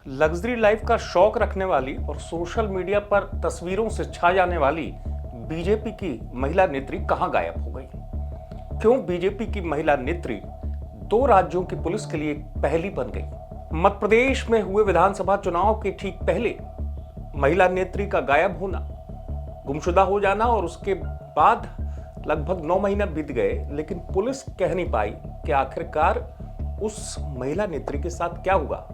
Luxury life का शौक रखने वाली और सोशल मीडिया पर तस्वीरों से छा जाने वाली बीजेपी की महिला नेत्री कहां गायब हो गई? क्यों बीजेपी की महिला नेत्री 2 राज्यों की पुलिस के लिए पहली बन गई? मध्य प्रदेश में हुए विधानसभा चुनाव के ठीक पहले महिला नेत्री का गायब होना, गुमशुदा हो जाना और उसके बाद लगभग 9 महीने बीत गए, लेकिन पुलिस कह नहीं पाई कि आखिरकार उस महिला नेत्री के साथ क्या हुआ।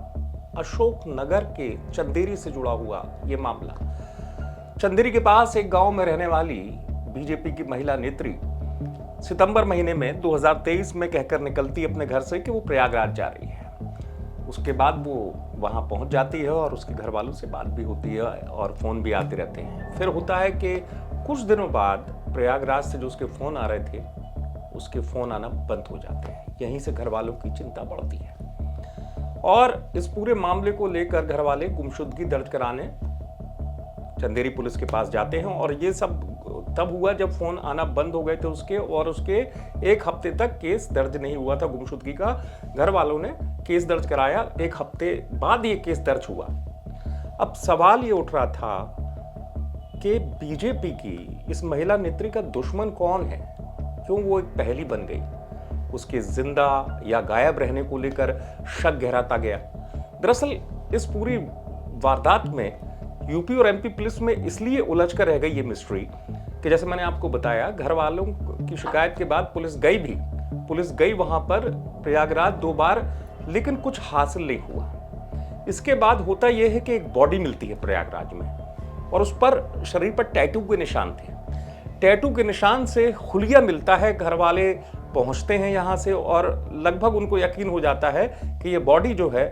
अशोक नगर के चंदेरी से जुड़ा हुआ यह मामला। चंदेरी के पास एक गांव में रहने वाली बीजेपी की महिला नेत्री सितंबर महीने में 2023 में कहकर निकलती अपने घर से कि वो प्रयागराज जा रही है। उसके बाद वो वहां पहुंच जाती है और उसके घर वालों से बात भी होती है और फोन भी आते रहते हैं। फिर होता है कि कुछ दिनों बाद प्रयागराज से जो उसके फोन आ रहे थे, उसके फोन आना बंद हो जाते हैं। यहीं से घर वालों की चिंता बढ़ती है और इस पूरे मामले को लेकर घर वाले गुमशुदगी दर्ज कराने चंदेरी पुलिस के पास जाते हैं। और ये सब तब हुआ जब फोन आना बंद हो गए थे उसके 1 हफ्ते तक केस दर्ज नहीं हुआ था गुमशुदगी का। घर वालों ने केस दर्ज कराया, 1 हफ्ते बाद ये केस दर्ज हुआ। अब सवाल ये उठ रहा था कि बीजेपी की इस महिला नेत्री का दुश्मन कौन है? क्यों वो एक पहली बन गई? उसके जिंदा या गायब रहने को लेकर शक गहराता गया। दरअसल इस पूरी वारदात में यूपी और एमपी पुलिस में इसलिए उलझ कर रह गई ये मिस्ट्री कि जैसे मैंने आपको बताया, घर वालों की शिकायत के बाद पुलिस गई वहां पर प्रयागराज 2 बार, लेकिन कुछ हासिल नहीं हुआ। इसके बाद होता यह है कि एक बॉडी मिलती है प्रयागराज में और उस पर शरीर पर टैटू के निशान थे। टैटू के निशान से हुलिया मिलता है। घर वाले पहुंचते हैं यहां से और लगभग उनको यकीन हो जाता है कि ये बॉडी जो है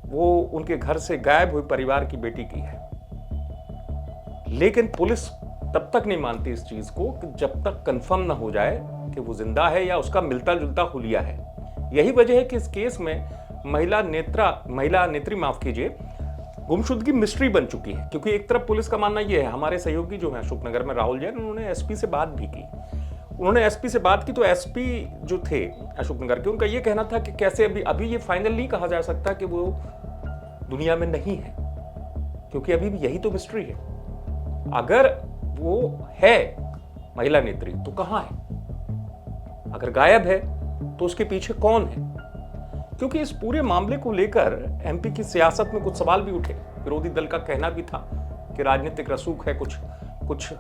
वो उनके घर से गायब हुई परिवार की बेटी की है। लेकिन पुलिस तब तक नहीं मानती इस चीज को कि जब तक कंफर्म ना हो जाए कि वो जिंदा है या उसका मिलता जुलता हुलिया है। यही वजह है कि इस केस में महिला नेत्री गुमशुदगी मिस्ट्री बन चुकी है। क्योंकि एक तरफ पुलिस का मानना यह है, हमारे सहयोगी जो है अशोकनगर में राहुल जैन, उन्होंने एसपी से बात भी की। उन्होंने एसपी से बात की तो एसपी जो थे अशोकनगर के, उनका यह कहना था कि कैसे अभी ये फाइनल नहीं कहा जा सकता कि वो दुनिया में नहीं है, क्योंकि अभी भी यही तो मिस्ट्री है। अगर वो है महिला नेत्री तो कहां है? अगर गायब है तो उसके पीछे कौन है? क्योंकि इस पूरे मामले को लेकर एमपी की सियासत में कुछ सवाल भी उठे। विरोधी दल का कहना भी था कि राजनीतिक रसूख है, कुछ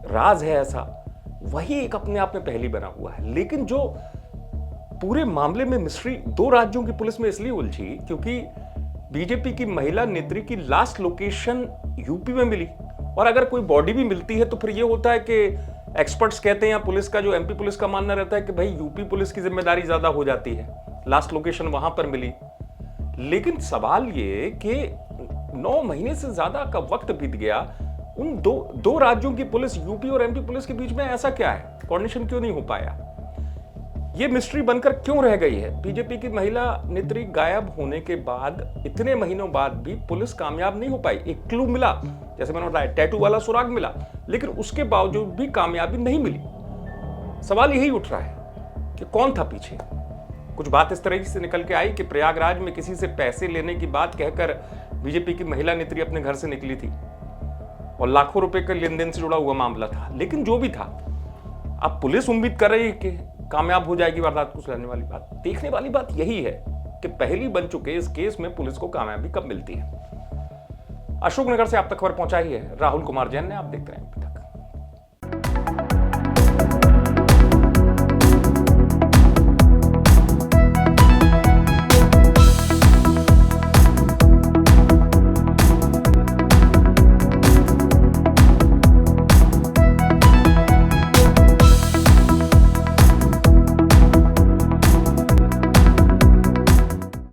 राज है ऐसा। वही एक अपने आप में पहली बना हुआ है। लेकिन जो पूरे मामले में मिस्ट्री 2 राज्यों की पुलिस में इसलिए उलझी क्योंकि बीजेपी की महिला नेत्री की लास्ट लोकेशन यूपी में मिली। और अगर कोई बॉडी भी मिलती है तो फिर ये होता है कि एक्सपर्ट्स कहते हैं या पुलिस का जो एमपी पुलिस का मानना रहता है कि भाई यूपी पुलिस की जिम्मेदारी ज्यादा हो जाती है, लास्ट लोकेशन वहां पर मिली। लेकिन सवाल ये कि 9 महीने से ज्यादा का वक्त बीत गया, उन दो राज्यों की पुलिस, यूपी और एमपी पुलिस के बीच में ऐसा क्या है? कोऑर्डिनेशन क्यों नहीं हो पाया? ये मिस्ट्री बनकर क्यों रह गई है? बीजेपी की महिला नेत्री गायब होने के बाद इतने महीनों बाद भी पुलिस कामयाब नहीं हो पाई। एक क्लू मिला, जैसे मैंने बताया, टैटू वाला सुराग मिला, लेकिन उसके बावजूद भी कामयाबी नहीं मिली। सवाल यही उठ रहा है कि कौन था पीछे? कुछ बात इस तरह से निकल के आई कि प्रयागराज में किसी से पैसे लेने की बात कहकर बीजेपी की महिला नेत्री अपने घर से निकली थी और लाखों रुपए के लेन देन से जुड़ा हुआ मामला था। लेकिन जो भी था, अब पुलिस उम्मीद कर रही है कि कामयाब हो जाएगी वारदात को सुलझाने वाली बात। देखने वाली बात यही है कि पहली बन चुके इस केस में पुलिस को कामयाबी कब मिलती है। अशोकनगर से आप तक खबर पहुंचाई है राहुल कुमार जैन ने। आप देखते रहें।